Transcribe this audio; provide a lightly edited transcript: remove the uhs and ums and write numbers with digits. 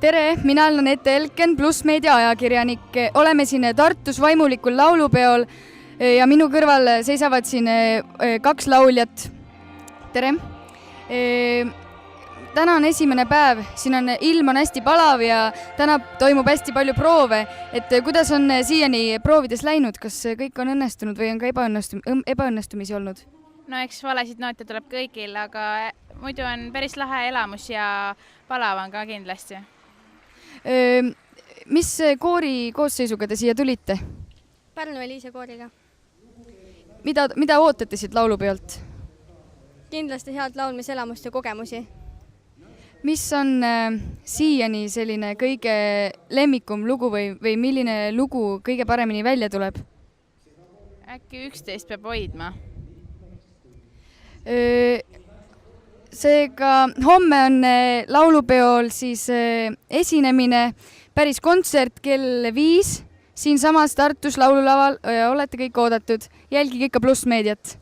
Tere, mina olen Anette Elken, Pluss Meedia ajakirjanik. Oleme siin Tartus vaimulikul laulupeol ja minu kõrval seisavad siin kaks lauljat. Tere! Täna on esimene päev, siin on ilm on hästi palav ja täna toimub hästi palju proove. Et kuidas on siiani proovides läinud? Kas kõik on õnnestunud või on ka ebaõnnestumisi olnud? No eks valesid noote tuleb kõigil, aga muidu on päris lahe elamus ja palav on ka kindlasti. Mis koori koosseisuga te siia tulite? Pärnu Eliise kooriga. Mida ootate siit laulupeolt? Kindlasti head laulmiselamust ja kogemusi. Mis on siiani selline kõige lemmikum lugu või milline lugu kõige paremini välja tuleb? Äkki 11 peab hoidma? Seega homme on laulupeol siis esinemine, päris kontsert kell 5. Siin samas Tartus laululaval olete kõik oodatud. Jälgige ikka Pluss Meediat.